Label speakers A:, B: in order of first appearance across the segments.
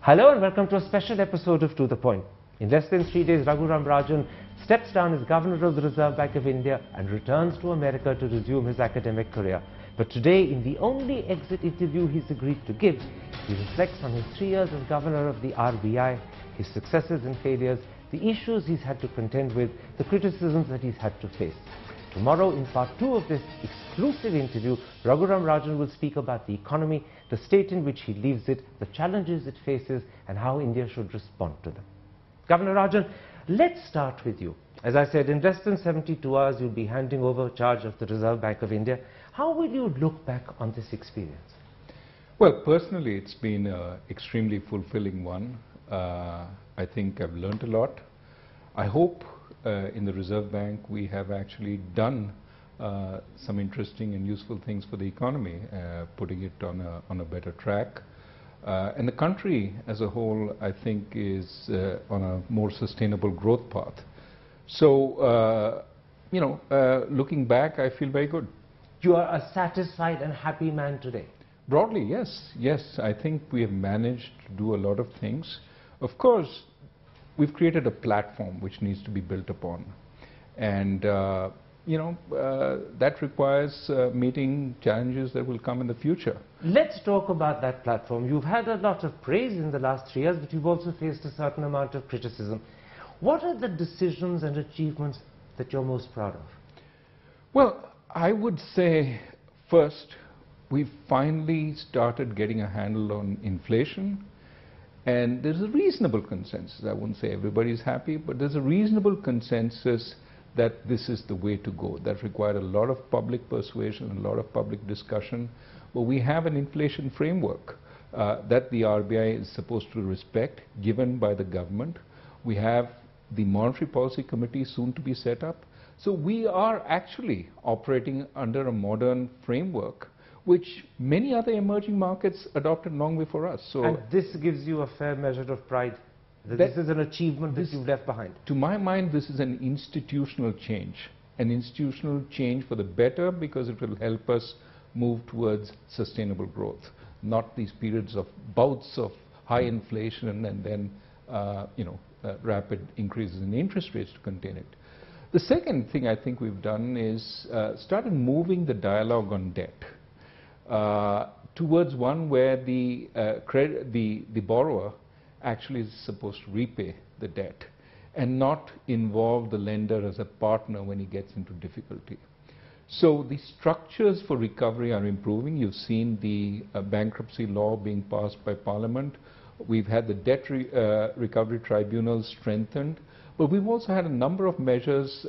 A: Hello and welcome to a special episode of To The Point. In less than 3 days, Raghuram Rajan steps down as Governor of the Reserve Bank of India and returns to America to resume his academic career. But today, in the only exit interview he's agreed to give, he reflects on his 3 years as Governor of the RBI, his successes and failures, the issues he's had to contend with, the criticisms that he's had to face. Tomorrow, in part 2 of this exclusive interview, Raghuram Rajan will speak about the economy, the state in which he leaves it, the challenges it faces, and how India should respond to them. Governor Rajan, let's start with you. As I said, in less than 72 hours, you'll be handing over charge of the Reserve Bank of India. How will you look back on this experience?
B: Well, personally, it's been an extremely fulfilling one. I think I've learned a lot. I hope in the Reserve Bank we have actually done some interesting and useful things for the economy, putting it on a better track. And the country as a whole, I think, is on a more sustainable growth path. So, looking back, I feel very good.
A: You are a satisfied and happy man today?
B: Broadly, yes. Yes, I think we have managed to do a lot of things. Of course, we've created a platform which needs to be built upon. And, that requires meeting challenges that will come in the future.
A: Let's talk about that platform. You've had a lot of praise in the last 3 years, but you've also faced a certain amount of criticism. What are the decisions and achievements that you're most proud of?
B: Well, I would say, first, we've finally started getting a handle on inflation. And there's a reasonable consensus. I wouldn't say everybody's happy, but there's a reasonable consensus that this is the way to go. That required a lot of public persuasion, a lot of public discussion. But we have an inflation framework that the RBI is supposed to respect, given by the government. We have the Monetary Policy Committee soon to be set up. So we are actually operating under a modern framework, which many other emerging markets adopted long before us. So,
A: and this gives you a fair measure of pride, that this is an achievement that you've left behind.
B: To my mind, this is an institutional change for the better, because it will help us move towards sustainable growth, not these periods of bouts of high inflation and then rapid increases in interest rates to contain it. The second thing I think we've done is started moving the dialogue on debt towards one where the borrower actually is supposed to repay the debt and not involve the lender as a partner when he gets into difficulty. So the structures for recovery are improving. You've seen the bankruptcy law being passed by Parliament. We've had the debt recovery tribunals strengthened, but we've also had a number of measures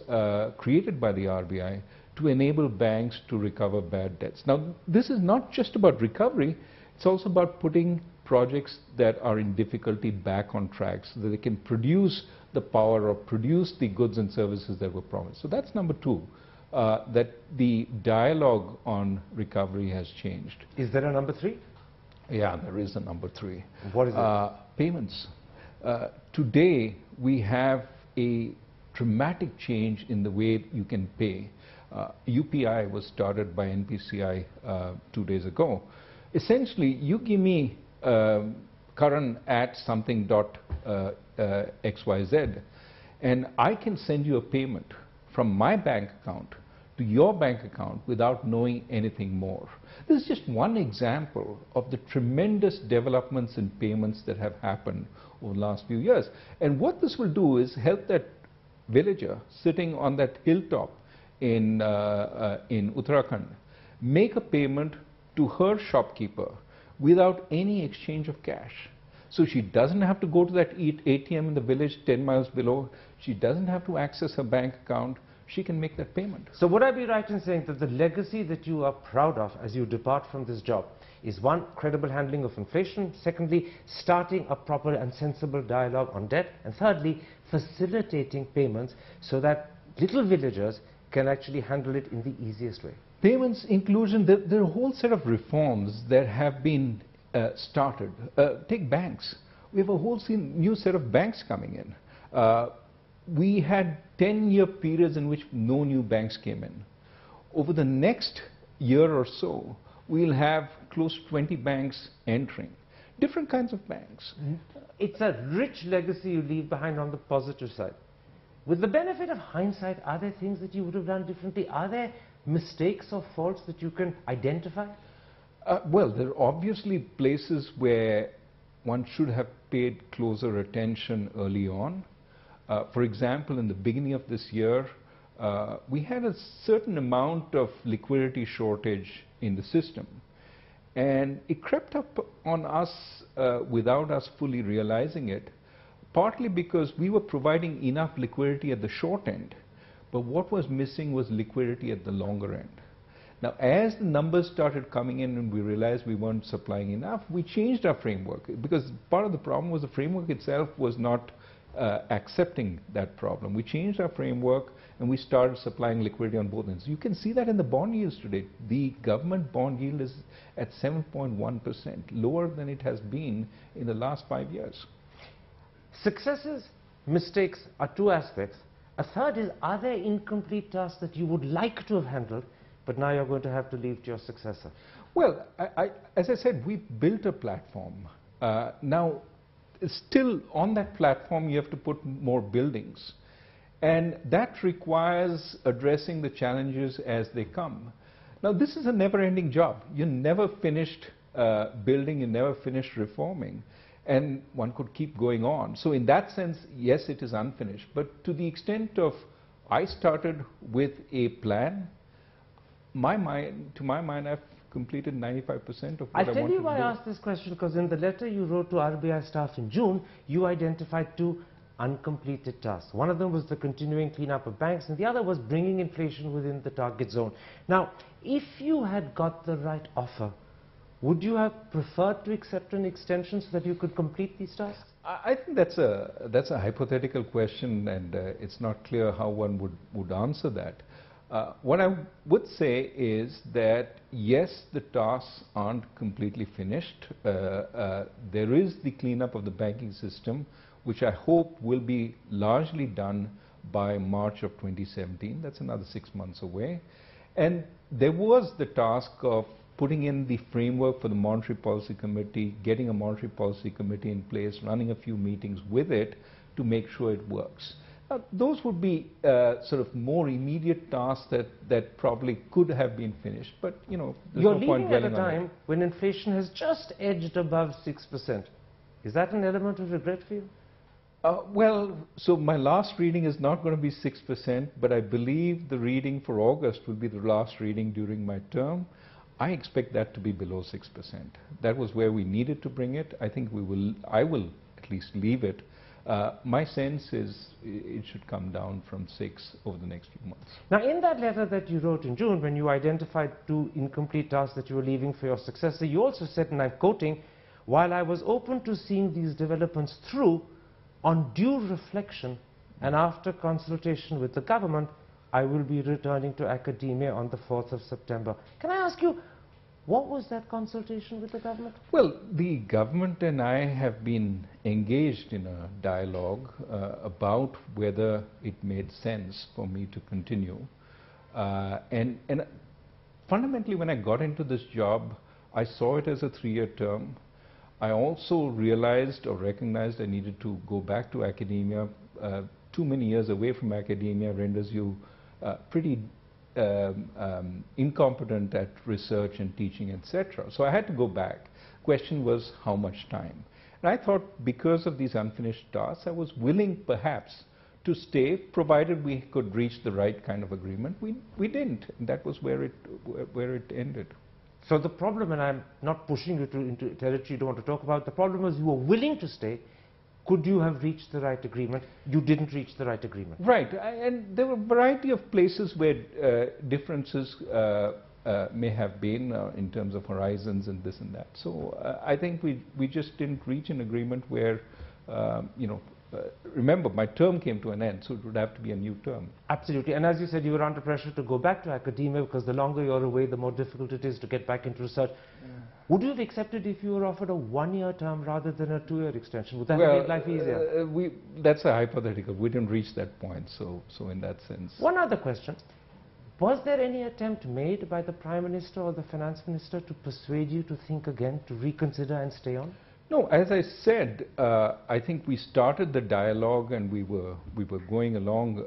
B: created by the RBI to enable banks to recover bad debts. Now, this is not just about recovery, it's also about putting projects that are in difficulty back on track so that they can produce the power or produce the goods and services that were promised. So that's number two, that the dialogue on recovery has changed.
A: Is there a number 3?
B: Yeah, there is a number 3.
A: What is it?
B: Payments. Today, we have a dramatic change in the way you can pay. UPI was started by NPCI 2 days ago. Essentially, you give me current at something dot XYZ, and I can send you a payment from my bank account to your bank account without knowing anything more. This is just one example of the tremendous developments in payments that have happened over the last few years. And what this will do is help that villager sitting on that hilltop in Uttarakhand make a payment to her shopkeeper without any exchange of cash. So she doesn't have to go to that ATM in the village 10 miles below. She doesn't have to access her bank account. She can make that payment.
A: So would I be right in saying that the legacy that you are proud of as you depart from this job is, one, credible handling of inflation, secondly, starting a proper and sensible dialogue on debt, and thirdly, facilitating payments so that little villagers can actually handle it in the easiest way?
B: Payments, inclusion, there are a whole set of reforms that have been started. Take banks. We have a whole new set of banks coming in. We had 10-year periods in which no new banks came in. Over the next year or so, we'll have close to 20 banks entering. different kinds of banks.
A: It's a rich legacy you leave behind on the positive side. With the benefit of hindsight, are there things that you would have done differently? Are there mistakes or faults that you can identify?
B: Well, there are obviously places where one should have paid closer attention early on. For example, in the beginning of this year, we had a certain amount of liquidity shortage in the system. And it crept up on us without us fully realizing it, partly because we were providing enough liquidity at the short end, but what was missing was liquidity at the longer end. Now, as the numbers started coming in and we realized we weren't supplying enough, we changed our framework, because part of the problem was the framework itself was not accepting that problem. We changed our framework and we started supplying liquidity on both ends. You can see that in the bond yields today. The government bond yield is at 7.1%, lower than it has been in the last 5 years.
A: Successes, mistakes are two aspects. A third is, are there incomplete tasks that you would like to have handled, but now you're going to have to leave to your successor?
B: Well, as I said, we built a platform. Now, still on that platform, you have to put more buildings. And that requires addressing the challenges as they come. Now, this is a never-ending job. You're never finished building, you're never finished reforming. And one could keep going on. So in that sense, yes, it is unfinished. But to the extent of, I started with a plan, to my mind, I've completed 95% of what I wanted to do.
A: I'll tell you why I asked this question, because in the letter you wrote to RBI staff in June, you identified two uncompleted tasks. One of them was the continuing cleanup of banks, and the other was bringing inflation within the target zone. Now, if you had got the right offer, would you have preferred to accept an extension so that you could complete these tasks?
B: I think that's a hypothetical question, and it's not clear how one would answer that. What I would say is that, yes, the tasks aren't completely finished. There is the cleanup of the banking system, which I hope will be largely done by March of 2017. That's another 6 months away. And there was the task of putting in the framework for the Monetary Policy Committee, getting a Monetary Policy Committee in place, running a few meetings with it to make sure it works. Now, those would be sort of more immediate tasks that probably could have been finished, but you know, there's no point dwelling on it.
A: You're leaving at a time when inflation has just edged above 6%. Is that an element of regret for you?
B: Well, so my last reading is not going to be 6%, but I believe the reading for August will be the last reading during my term. I expect that to be below 6%. That was where we needed to bring it. I think I will at least leave it. My sense is it should come down from 6 over the next few months.
A: Now, in that letter that you wrote in June, when you identified two incomplete tasks that you were leaving for your successor, you also said, and I'm quoting, "While I was open to seeing these developments through, on due reflection and after consultation with the government, I will be returning to academia on the 4th of September. Can I ask you, what was that consultation with the government?
B: Well, the government and I have been engaged in a dialogue about whether it made sense for me to continue. And fundamentally, when I got into this job, I saw it as a 3-year term. I also realized or recognized I needed to go back to academia. Too many years away from academia renders you pretty incompetent at research and teaching, etc. So I had to go back. Question was how much time. And I thought, because of these unfinished tasks, I was willing perhaps to stay, provided we could reach the right kind of agreement. We didn't, and that was where it ended.
A: So the problem, and I'm not pushing you into territory you don't want to talk about, the problem was you were willing to stay. Could you have reached the right agreement? You didn't reach the right agreement.
B: Right, and there were a variety of places where differences may have been in terms of horizons and this and that. So I think we just didn't reach an agreement where, remember, my term came to an end, so it would have to be a new term.
A: Absolutely, and as you said, you were under pressure to go back to academia because the longer you're away, the more difficult it is to get back into research. Yeah. Would you have accepted if you were offered a 1-year term rather than a 2-year extension? Would that have made life easier?
B: That's a hypothetical. We didn't reach that point, so in that sense.
A: One other question. Was there any attempt made by the Prime Minister or the Finance Minister to persuade you to think again, to reconsider and stay on?
B: No, as I said, I think we started the dialogue and we were going along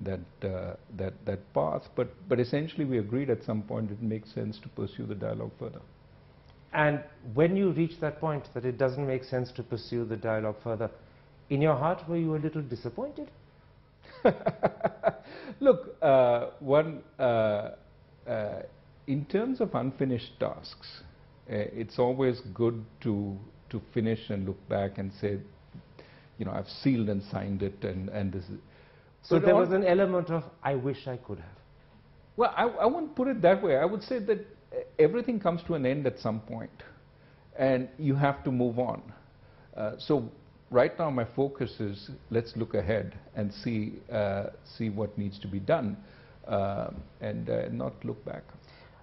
B: that path, but essentially we agreed at some point it makes sense to pursue the dialogue further.
A: And when you reach that point that it doesn't make sense to pursue the dialogue further, in your heart were you a little disappointed?
B: Look, in terms of unfinished tasks, it's always good to finish and look back and say, you know, I've sealed and signed it, and this is.
A: So there was an element of, I wish I could have.
B: Well, I wouldn't put it that way. I would say that everything comes to an end at some point, and you have to move on. So right now my focus is, let's look ahead and see what needs to be done, and not look back.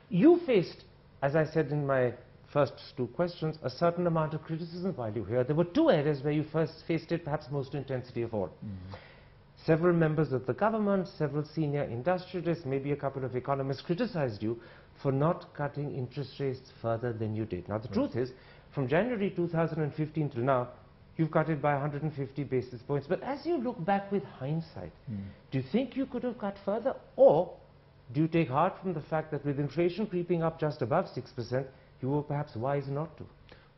A: You faced, as I said in my first two questions, a certain amount of criticism while you were here. There were two areas where you first faced it, perhaps most intensity of all. Several members of the government, several senior industrialists, maybe a couple of economists criticized you for not cutting interest rates further than you did. Now the truth is, from January 2015 till now, you've cut it by 150 basis points. But as you look back with hindsight, do you think you could have cut further? Or do you take heart from the fact that with inflation creeping up just above 6%, you were perhaps wise not to?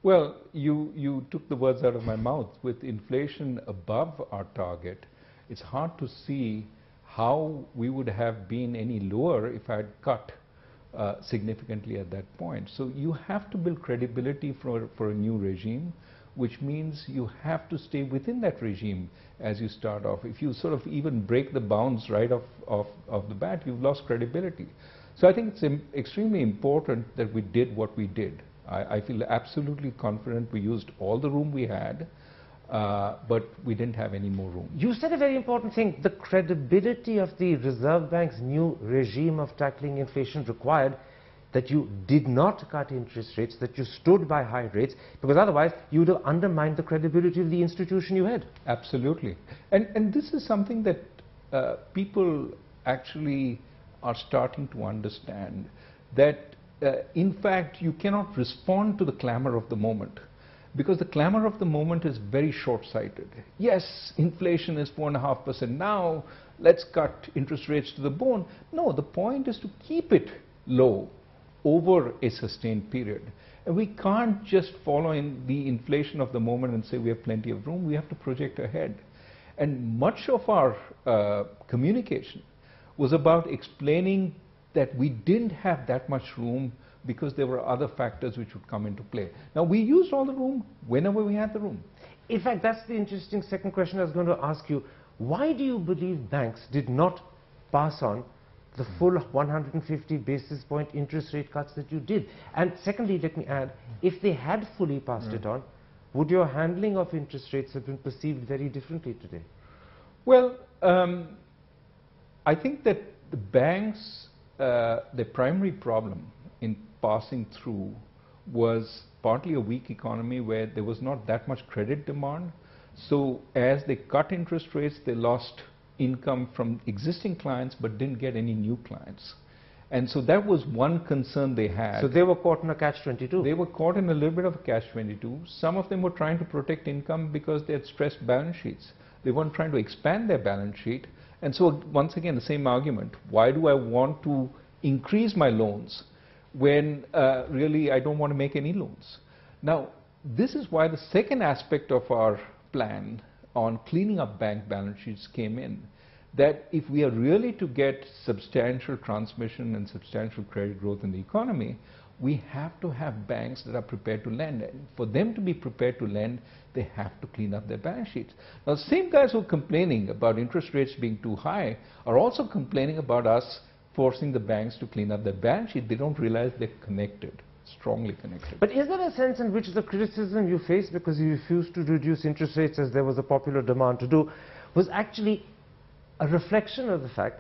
B: Well, you took the words out of my mouth. With inflation above our target, it's hard to see how we would have been any lower if I had cut significantly at that point. So you have to build credibility for a new regime, which means you have to stay within that regime as you start off. If you sort of even break the bounds right off the bat, you've lost credibility. So I think it's extremely important that we did what we did. I feel absolutely confident we used all the room we had, but we didn't have any more room.
A: You said a very important thing. The credibility of the Reserve Bank's new regime of tackling inflation required that you did not cut interest rates, that you stood by high rates, because otherwise you would have undermined the credibility of the institution you had.
B: Absolutely. And this is something that people actually are starting to understand, that in fact you cannot respond to the clamor of the moment, because the clamor of the moment is very short-sighted. Yes, inflation is 4.5% now, let's cut interest rates to the bone. No, the point is to keep it low over a sustained period. And we can't just follow in the inflation of the moment and say we have plenty of room. We have to project ahead. And much of our communication was about explaining that we didn't have that much room because there were other factors which would come into play. Now, we used all the room whenever we had the room.
A: In fact, that's the interesting second question I was going to ask you. Why do you believe banks did not pass on the full 150 basis point interest rate cuts that you did? And secondly, let me add, if they had fully passed it on, would your handling of interest rates have been perceived very differently today?
B: Well, I think that the banks, the primary problem in passing through was partly a weak economy where there was not that much credit demand. So as they cut interest rates, they lost income from existing clients but didn't get any new clients. And so that was one concern they had.
A: So they were caught in a catch-22.
B: They were caught in a little bit of a catch-22. Some of them were trying to protect income because they had stressed balance sheets. They weren't trying to expand their balance sheet. And so once again, the same argument. Why do I want to increase my loans when really I don't want to make any loans? Now, this is why the second aspect of our plan on cleaning up bank balance sheets came in. That if we are really to get substantial transmission and substantial credit growth in the economy, we have to have banks that are prepared to lend. And for them to be prepared to lend, they have to clean up their balance sheets. Now, the same guys who are complaining about interest rates being too high are also complaining about us forcing the banks to clean up their balance sheet. They don't realize they're connected, strongly connected.
A: But is there a sense in which the criticism you faced because you refused to reduce interest rates as there was a popular demand to do was actually a reflection of the fact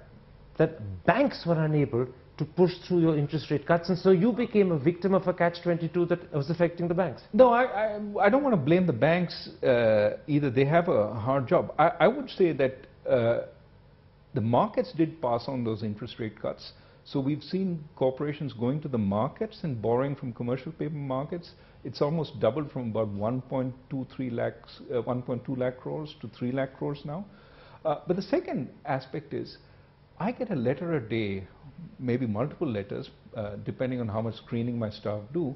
A: that banks were unable to push through your interest rate cuts, and so you became a victim of a catch-22 that was affecting the banks?
B: No, I don't want to blame the banks either. They have a hard job. I would say that the markets did pass on those interest rate cuts. So we've seen corporations going to the markets and borrowing from commercial paper markets It's almost doubled from about 1.23 lakhs, 1.2 lakh crores to 3 lakh crores now. But the second aspect is, I get a letter a day, maybe multiple letters, depending on how much screening my staff do,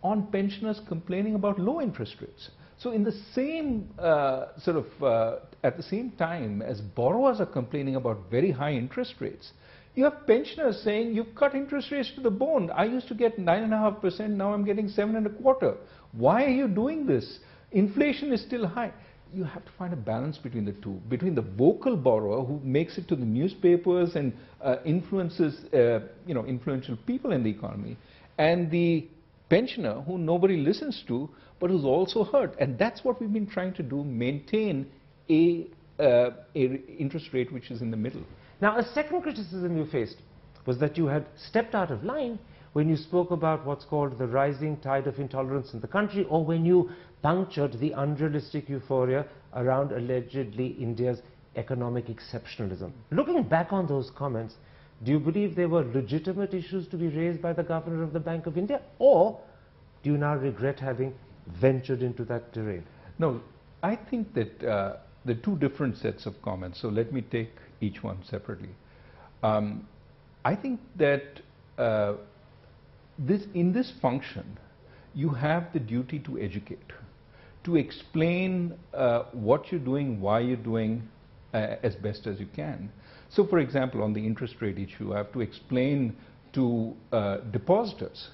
B: on pensioners complaining about low interest rates. So in the same at the same time as borrowers are complaining about very high interest rates, you have pensioners saying, you've cut interest rates to the bone. I used to get 9.5%, now I'm getting 7.25%. Why are you doing this? Inflation is still high. You have to find a balance between the two, between the vocal borrower who makes it to the newspapers and influences influential people in the economy, and the pensioner who nobody listens to but who's also hurt. And that's what we've been trying to do, maintain a interest rate which is in the middle.
A: Now, a second criticism you faced was that you had stepped out of line when you spoke about what's called the rising tide of intolerance in the country, or when you punctured the unrealistic euphoria around allegedly India's economic exceptionalism. Looking back on those comments, do you believe there were legitimate issues to be raised by the Governor of the Bank of India, or do you now regret having ventured into that terrain?
B: No, I think that there are two different sets of comments, so let me take each one separately. I think that in this function, you have the duty to educate, to explain what you're doing, why you're doing, as best as you can. So, for example, on the interest rate issue, I have to explain to depositors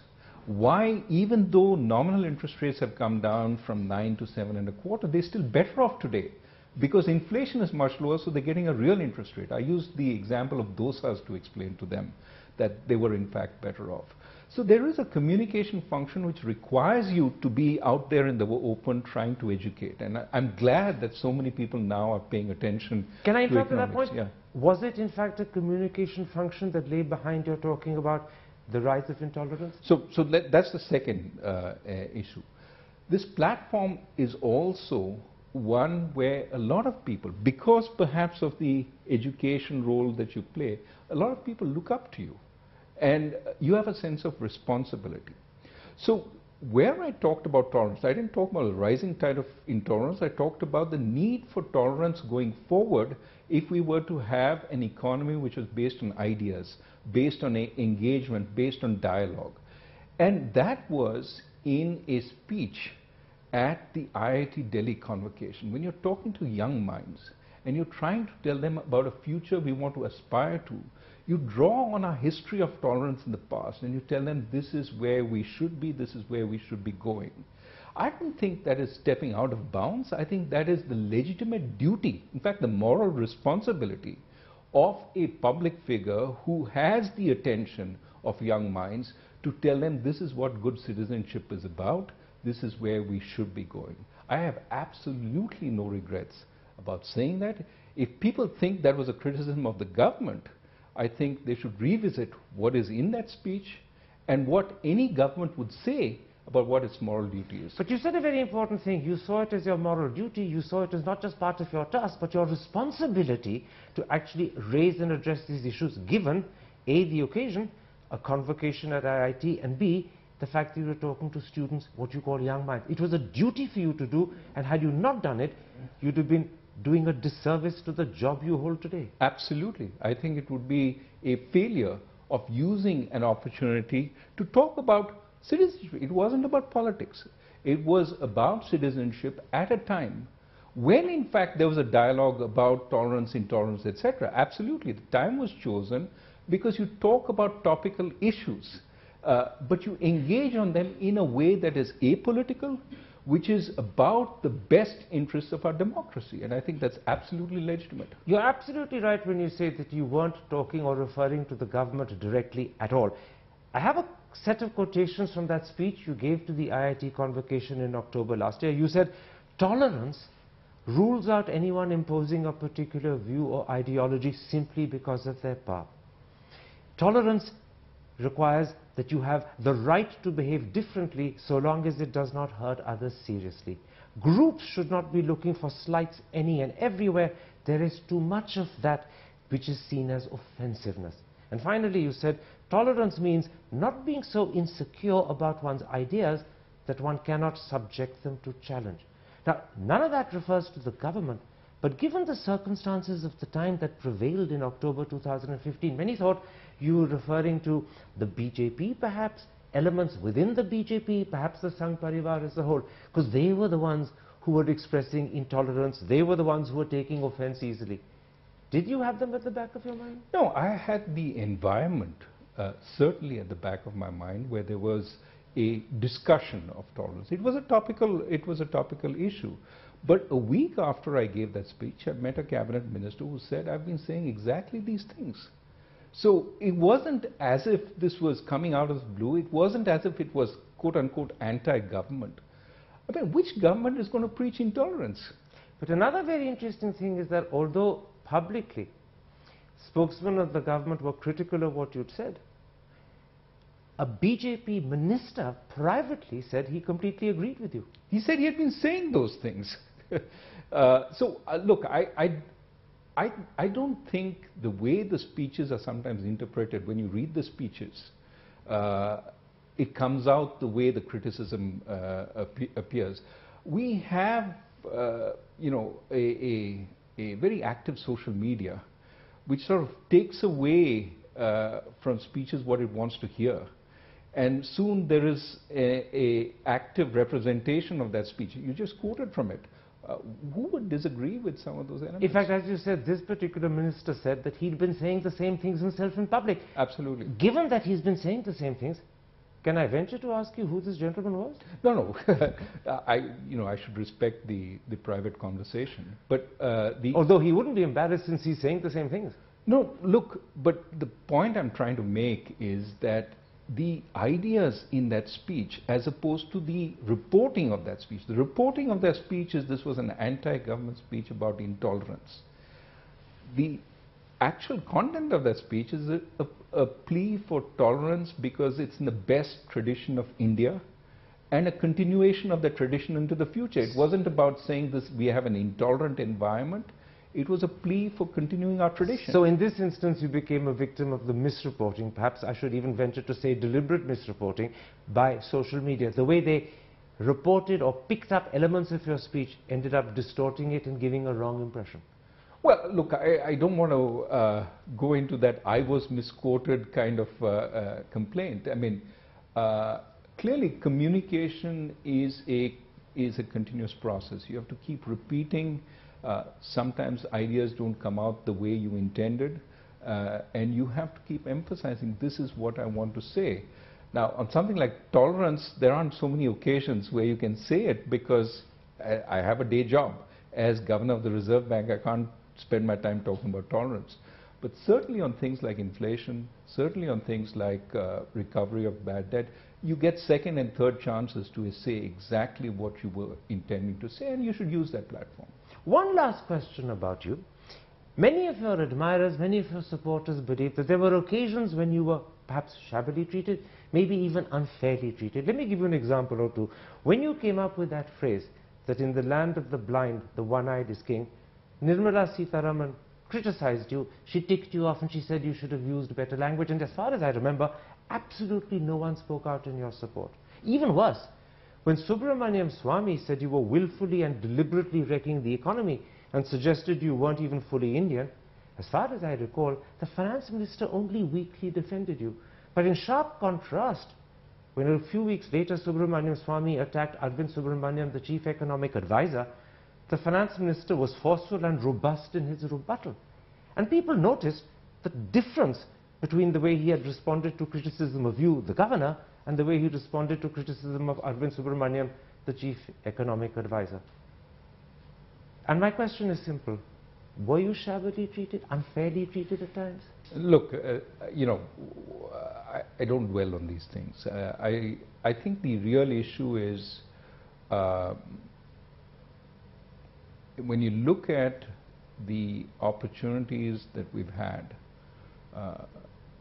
B: why, even though nominal interest rates have come down from 9 to 7.25%, they're still better off today, because inflation is much lower, so they're getting a real interest rate. I used the example of dosas to explain to them that they were in fact better off. So there is a communication function which requires you to be out there in the open trying to educate. And I'm glad that so many people now are paying attention.
A: Can I interrupt at that point?
B: Yeah.
A: Was it in fact a communication function that lay behind your talking about the rise of intolerance?
B: So that's the second issue. This platform is also one where a lot of people, because perhaps of the education role that you play, a lot of people look up to you. And you have a sense of responsibility. So where I talked about tolerance, I didn't talk about a rising tide of intolerance. I talked about the need for tolerance going forward if we were to have an economy which was based on ideas, based on engagement, based on dialogue. And that was in a speech at the IIT Delhi convocation. When you're talking to young minds and you're trying to tell them about a future we want to aspire to, you draw on our history of tolerance in the past and you tell them this is where we should be, this is where we should be going. I don't think that is stepping out of bounds. I think that is the legitimate duty, in fact the moral responsibility of a public figure who has the attention of young minds to tell them this is what good citizenship is about, this is where we should be going. I have absolutely no regrets about saying that. If people think that was a criticism of the government, I think they should revisit what is in that speech and what any government would say about what its moral duty is.
A: But you said a very important thing. You saw it as your moral duty. You saw it as not just part of your task, but your responsibility to actually raise and address these issues, given A, the occasion, a convocation at IIT, and B, the fact that you were talking to students, what you call young minds. It was a duty for you to do, and had you not done it, you'd have been doing a disservice to the job you hold today.
B: Absolutely. I think it would be a failure of using an opportunity to talk about citizenship. It wasn't about politics. It was about citizenship at a time when in fact there was a dialogue about tolerance, intolerance, etc. Absolutely. The time was chosen because you talk about topical issues, but you engage on them in a way that is apolitical, which is about the best interests of our democracy. And I think that's absolutely legitimate.
A: You're absolutely right when you say that you weren't talking or referring to the government directly at all. I have a set of quotations from that speech you gave to the IIT convocation in October last year. You said, tolerance rules out anyone imposing a particular view or ideology simply because of their power. Tolerance requires that you have the right to behave differently so long as it does not hurt others seriously. Groups should not be looking for slights any and everywhere. There is too much of that which is seen as offensiveness. And finally, you said, tolerance means not being so insecure about one's ideas that one cannot subject them to challenge. Now, none of that refers to the government, but given the circumstances of the time that prevailed in October 2015, many thought you were referring to the BJP perhaps, elements within the BJP, perhaps the Sangh Parivar as a whole, because they were the ones who were expressing intolerance, they were the ones who were taking offense easily. Did you have them at the back of your mind?
B: No, I had the environment certainly at the back of my mind where there was a discussion of tolerance. It was a topical issue. But a week after I gave that speech, I met a cabinet minister who said, I've been saying exactly these things. So it wasn't as if this was coming out of the blue. It wasn't as if it was quote-unquote anti-government. I mean, which government is going to preach intolerance?
A: But another very interesting thing is that although publicly spokesmen of the government were critical of what you'd said, a BJP minister privately said he completely agreed with you.
B: He said he had been saying those things. Look, I don't think the way the speeches are sometimes interpreted, when you read the speeches, it comes out the way the criticism appears. We have, you know, a very active social media, which sort of takes away from speeches what it wants to hear. And soon there is a active representation of that speech. You just quoted from it. Who would disagree with some of those elements?
A: In fact, as you said, this particular minister said that he'd been saying the same things himself in public.
B: Absolutely.
A: Given that he's been saying the same things, can I venture to ask you who this gentleman was?
B: No. I should respect the private conversation. But
A: although he wouldn't be embarrassed since he's saying the same things.
B: No, look, but the point I'm trying to make is that the ideas in that speech, as opposed to the reporting of that speech. The reporting of that speech is this was an anti-government speech about intolerance. The actual content of that speech is a plea for tolerance because it's in the best tradition of India and a continuation of the tradition into the future. It wasn't about saying this, we have an intolerant environment. It was a plea for continuing our tradition.
A: So in this instance, you became a victim of the misreporting, perhaps I should even venture to say deliberate misreporting by social media. The way they reported or picked up elements of your speech ended up distorting it and giving a wrong impression.
B: Well, look, I don't want to go into that I was misquoted kind of complaint. I mean, clearly communication is a continuous process. You have to keep repeating. Sometimes ideas don't come out the way you intended, and you have to keep emphasizing this is what I want to say. Now, on something like tolerance, there aren't so many occasions where you can say it because I have a day job. As governor of the Reserve Bank, I can't spend my time talking about tolerance. But certainly on things like inflation, certainly on things like recovery of bad debt, you get second and third chances to say exactly what you were intending to say, and you should use that platform.
A: One last question about you. Many of your admirers, many of your supporters believe that there were occasions when you were perhaps shabbily treated, maybe even unfairly treated. Let me give you an example or two. When you came up with that phrase, that in the land of the blind, the one-eyed is king, Nirmala Sitharaman criticized you, she ticked you off and she said you should have used better language, and as far as I remember, absolutely no one spoke out in your support. Even worse, when Subramaniam Swamy said you were willfully and deliberately wrecking the economy and suggested you weren't even fully Indian, as far as I recall, the finance minister only weakly defended you. But in sharp contrast, when a few weeks later Subramaniam Swamy attacked Arvind Subramanian, the chief economic advisor, the finance minister was forceful and robust in his rebuttal. And people noticed the difference between the way he had responded to criticism of you, the governor, and the way he responded to criticism of Arvind Subramanian, the chief economic advisor. And my question is simple. Were you shabbily treated, unfairly treated at times?
B: Look, I don't dwell on these things. I think the real issue is when you look at the opportunities that we've had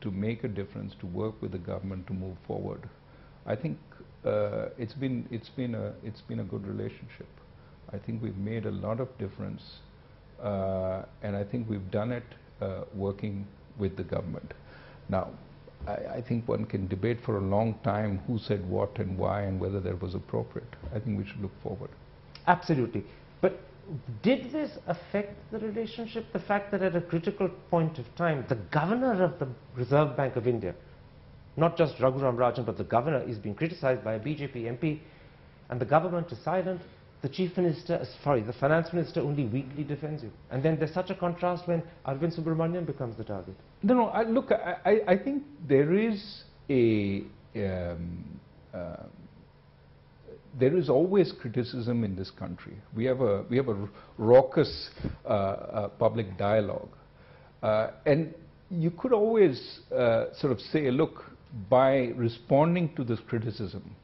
B: to make a difference, to work with the government to move forward, I think it's been a good relationship. I think we've made a lot of difference, and I think we've done it working with the government. Now, I think one can debate for a long time who said what and why and whether that was appropriate. I think we should look forward.
A: Absolutely. But did this affect the relationship? The fact that at a critical point of time, the governor of the Reserve Bank of India, not just Raghuram Rajan, but the governor is being criticized by a BJP MP, and the government is silent. The chief minister, sorry, the finance minister only weakly defends you. And then there's such a contrast when Arvind Subramanian becomes the target.
B: No, look, I think there is there is always criticism in this country. We have a raucous public dialogue, and you could always sort of say, look, by responding to this criticism,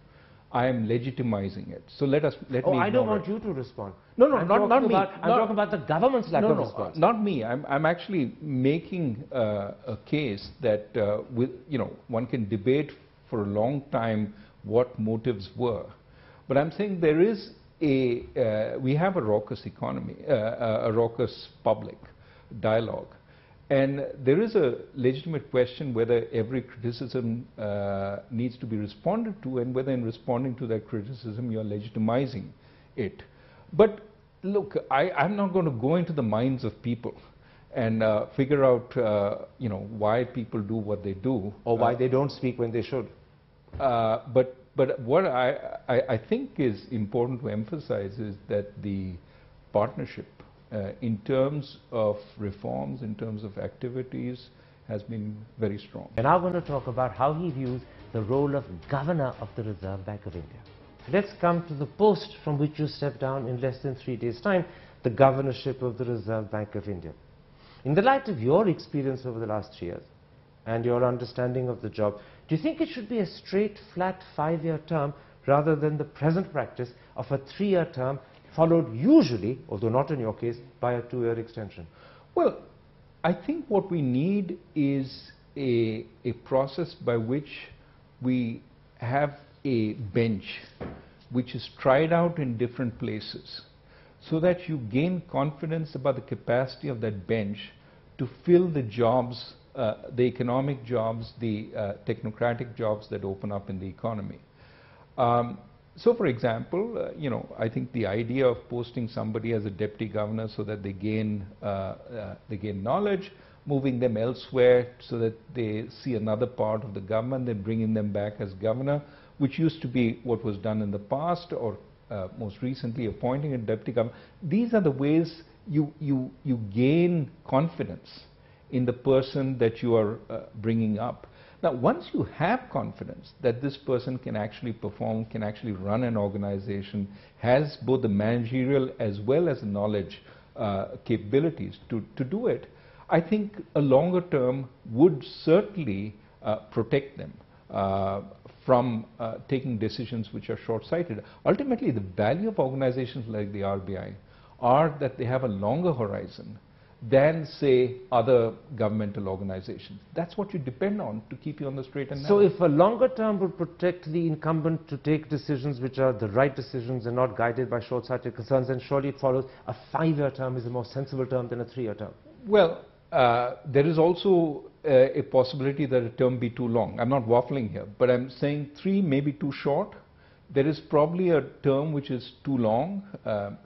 B: I am legitimizing it. So let me.
A: Oh, I don't want you to respond.
B: No,
A: I'm
B: not me.
A: I'm talking about the government's lack of response.
B: Not me. I'm actually making a case that one can debate for a long time what motives were, but I'm saying there is we have a raucous economy, a raucous public dialogue. And there is a legitimate question whether every criticism needs to be responded to, and whether in responding to that criticism you are legitimizing it. But look, I'm not going to go into the minds of people and figure out why people do what they do.
A: Or why they don't speak when they should.
B: But what I think is important to emphasize is that the partnership in terms of reforms, in terms of activities, has been very strong.
A: And I want to talk about how he views the role of Governor of the Reserve Bank of India. Let's come to the post from which you step down in less than 3 days' time, the governorship of the Reserve Bank of India. In the light of your experience over the last 3 years and your understanding of the job, do you think it should be a straight, flat 5-year term rather than the present practice of a 3-year term, followed usually, although not in your case, by a 2-year extension?
B: Well, I think what we need is a process by which we have a bench which is tried out in different places, so that you gain confidence about the capacity of that bench to fill the jobs, the economic jobs, the technocratic jobs that open up in the economy. So, for example, I think the idea of posting somebody as a deputy governor so that they gain knowledge, moving them elsewhere so that they see another part of the government, then bringing them back as governor, which used to be what was done in the past, or most recently appointing a deputy governor. These are the ways you gain confidence in the person that you are bringing up. Now, once you have confidence that this person can actually perform, can actually run an organization, has both the managerial as well as the knowledge capabilities to do it, I think a longer term would certainly protect them from taking decisions which are short-sighted. Ultimately, the value of organizations like the RBI are that they have a longer horizon than, say, other governmental organizations. That's what you depend on to keep you on the straight and narrow.
A: So if a longer term would protect the incumbent to take decisions which are the right decisions and not guided by short-sighted concerns, then surely it follows a 5-year term is a more sensible term than a 3-year term.
B: Well, there is also a possibility that a term be too long. I'm not waffling here, but I'm saying 3 may be too short. There is probably a term which is too long.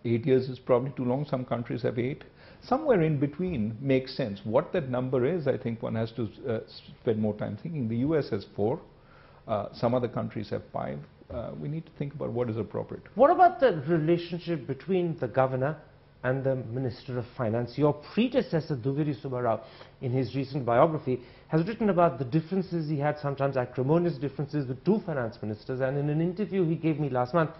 B: 8 years is probably too long. Some countries have 8. Somewhere in between makes sense. What that number is, I think one has to spend more time thinking. The US has 4. Some other countries have 5. We need to think about what is appropriate.
A: What about the relationship between the governor and the Minister of Finance? Your predecessor, Duveri Subbarao, in his recent biography, has written about the differences he had, sometimes acrimonious differences, with 2 finance ministers. And in an interview he gave me last month,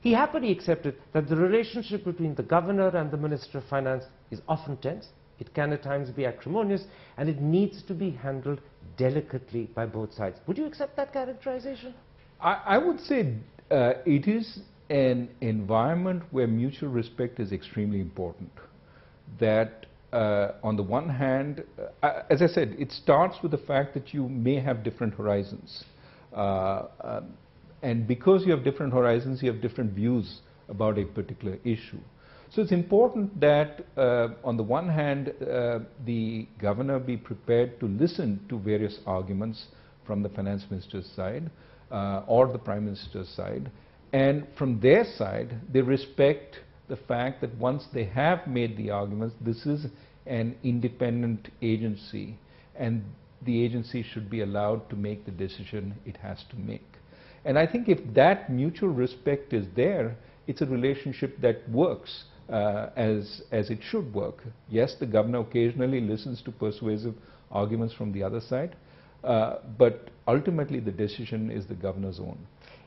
A: he happily accepted that the relationship between the governor and the Minister of Finance is often tense, it can at times be acrimonious, and it needs to be handled delicately by both sides. Would you accept that characterization?
B: I would say it is an environment where mutual respect is extremely important. That on the one hand, as I said, it starts with the fact that you may have different horizons. And because you have different horizons, you have different views about a particular issue. So it's important that on the one hand the governor be prepared to listen to various arguments from the finance minister's side or the prime minister's side, and from their side they respect the fact that once they have made the arguments, this is an independent agency and the agency should be allowed to make the decision it has to make. And I think if that mutual respect is there, it's a relationship that works as it should work. Yes, the governor occasionally listens to persuasive arguments from the other side, but ultimately the decision is the governor's own.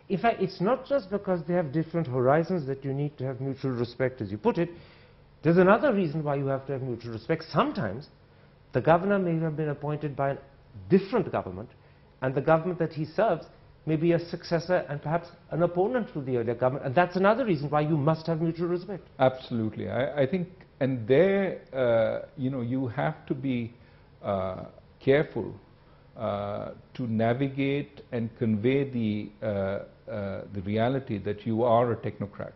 A: In fact, it's not just because they have different horizons that you need to have mutual respect, as you put it. There's another reason why you have to have mutual respect. Sometimes the governor may have been appointed by a different government, and the government that he serves may be a successor and perhaps an opponent to the earlier government, and that's another reason why you must have mutual respect.
B: Absolutely. I think, and there, you have to be careful to navigate and convey the reality that you are a technocrat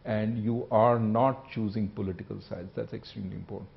B: and you are not choosing political sides. That's extremely important.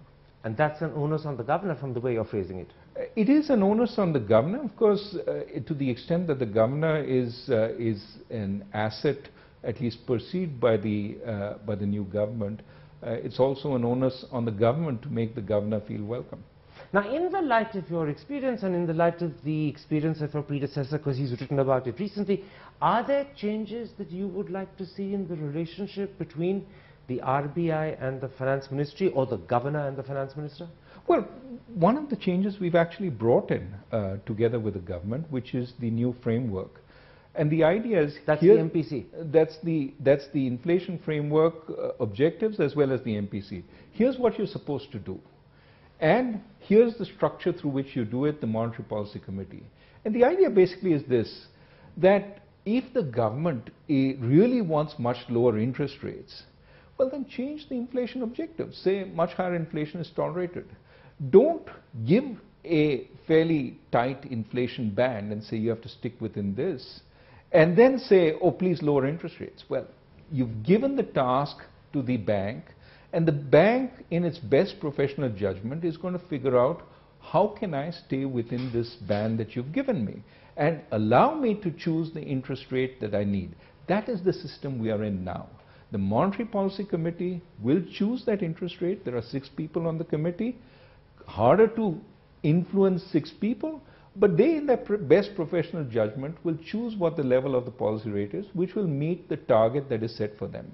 A: And that's an onus on the governor from the way you're phrasing it.
B: It is an onus on the governor, of course, to the extent that the governor is an asset, at least perceived by the new government. It's also an onus on the government to make the governor feel welcome.
A: Now, in the light of your experience and in the light of the experience of your predecessor, because he's written about it recently, are there changes that you would like to see in the relationship between the RBI and the Finance Ministry, or the governor and the Finance Minister?
B: Well, one of the changes we've actually brought in together with the government, which is the new framework. And the idea is...
A: That's the MPC?
B: That's the inflation framework objectives as well as the MPC. Here's what you're supposed to do. And here's the structure through which you do it, the Monetary Policy Committee. And the idea basically is this, that if the government really wants much lower interest rates, well then change the inflation objectives. Say much higher inflation is tolerated. Don't give a fairly tight inflation band and say you have to stick within this, and then say, oh, please lower interest rates. Well, you've given the task to the bank, and the bank, in its best professional judgment, is going to figure out how can I stay within this band that you've given me and allow me to choose the interest rate that I need. That is the system we are in now. The Monetary Policy Committee will choose that interest rate. There are 6 people on the committee. Harder to influence 6 people, but they, in their best professional judgment, will choose what the level of the policy rate is, which will meet the target that is set for them.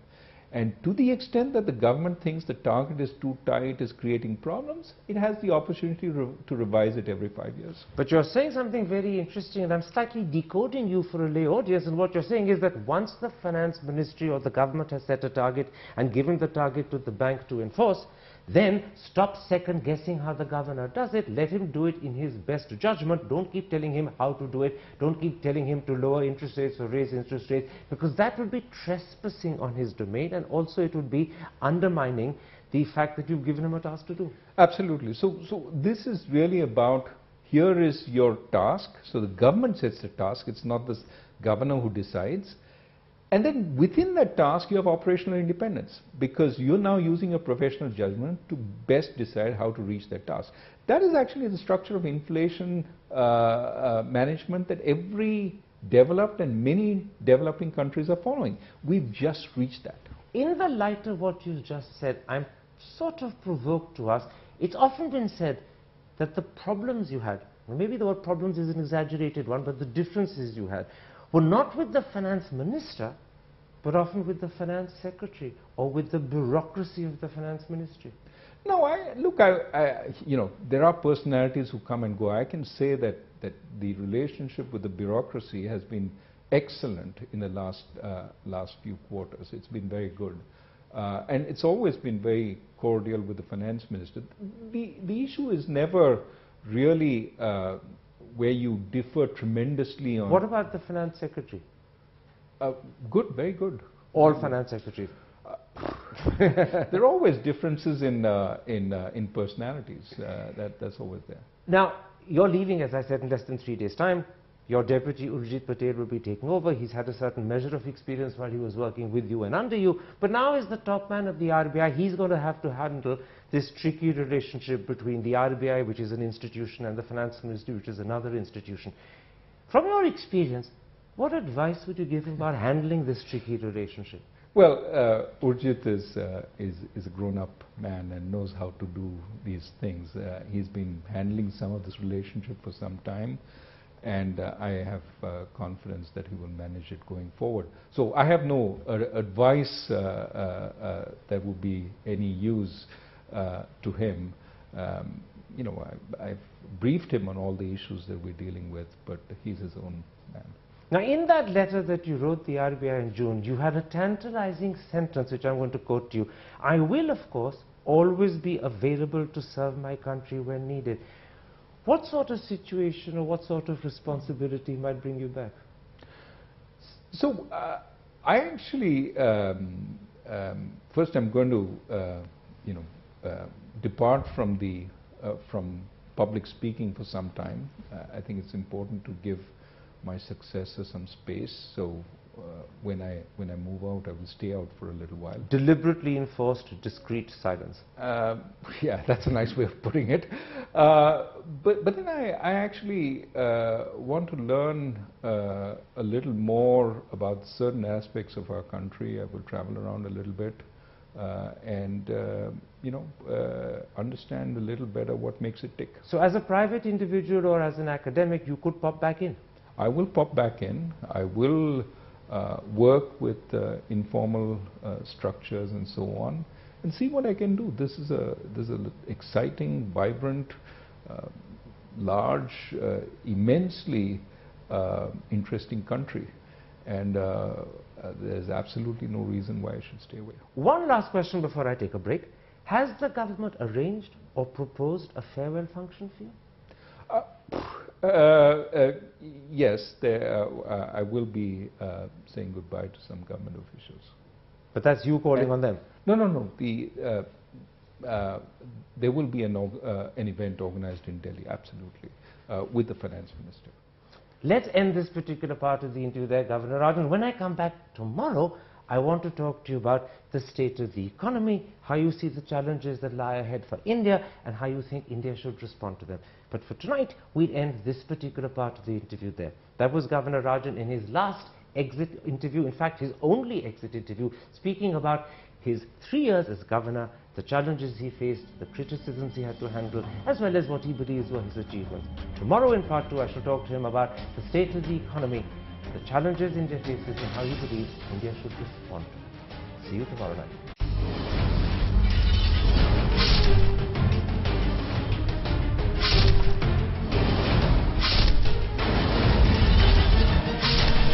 B: And to the extent that the government thinks the target is too tight, is creating problems, it has the opportunity to revise it every 5 years.
A: But you're saying something very interesting, and I'm slightly decoding you for a lay audience, and what you're saying is that once the Finance Ministry or the government has set a target and given the target to the bank to enforce, then stop second guessing how the governor does it. Let him do it in his best judgment. Don't keep telling him how to do it. Don't keep telling him to lower interest rates or raise interest rates, because that would be trespassing on his domain, and also it would be undermining the fact that you've given him a task to do.
B: Absolutely. So this is really about, here is your task. So the government sets the task. It's not the governor who decides. And then within that task, you have operational independence, because you're now using a professional judgment to best decide how to reach that task. That is actually the structure of inflation management that every developed and many developing countries are following. We've just reached that.
A: In the light of what you just said, I'm sort of provoked to ask, it's often been said that the problems you had, maybe the word problems is an exaggerated one, but the differences you had, were not with the finance minister, but often with the finance secretary or with the bureaucracy of the finance ministry.
B: No, there are personalities who come and go. I can say that the relationship with the bureaucracy has been excellent in the last few quarters. It's been very good. And it's always been very cordial with the finance minister. The issue is never really where you differ tremendously on...
A: What about the finance secretary?
B: Good, very good.
A: All finance secretaries?
B: There are always differences in personalities. That's always there.
A: Now, you're leaving, as I said, in less than 3 days' time. Your deputy Urjit Patel will be taking over. He's had a certain measure of experience while he was working with you and under you. But now as the top man of the RBI, he's going to have to handle this tricky relationship between the RBI, which is an institution, and the Finance Ministry, which is another institution. From your experience, what advice would you give him about handling this tricky relationship?
B: Well, Urjit is a grown-up man and knows how to do these things. He's been handling some of this relationship for some time, and I have confidence that he will manage it going forward. So I have no advice that would be any use to him. You know, I've briefed him on all the issues that we're dealing with, but he's his own man.
A: Now, in that letter that you wrote the RBI in June, you had a tantalizing sentence which I'm going to quote to you. I will, of course, always be available to serve my country when needed. What sort of situation or what sort of responsibility might bring you back?
B: So, I actually, first I'm going to, depart from from public speaking for some time. I think it's important to give my successor some space, so when I move out, I will stay out for a little while.
A: Deliberately enforced discreet silence.
B: Yeah, that's a nice way of putting it. But then I actually want to learn a little more about certain aspects of our country. I will travel around a little bit and understand a little better what makes it tick.
A: So as a private individual or as an academic, you could pop back in?
B: I will pop back in. I will work with informal structures and so on, and see what I can do. This is an exciting, vibrant, large, immensely interesting country, and there's absolutely no reason why I should stay away.
A: One last question before I take a break. Has the government arranged or proposed a farewell function for you?
B: Yes, I will be saying goodbye to some government officials.
A: But that's you calling on them?
B: No. There will be an event organized in Delhi, absolutely, with the finance minister.
A: Let's end this particular part of the interview there, Governor Rajan. When I come back tomorrow, I want to talk to you about the state of the economy, how you see the challenges that lie ahead for India, and how you think India should respond to them. But for tonight, we'll end this particular part of the interview there. That was Governor Rajan in his last exit interview, in fact his only exit interview, speaking about his 3 years as governor, the challenges he faced, the criticisms he had to handle, as well as what he believes were his achievements. Tomorrow in part 2, I shall talk to him about the state of the economy, the challenges India faces, and how he believes India should respond to them. See you tomorrow night.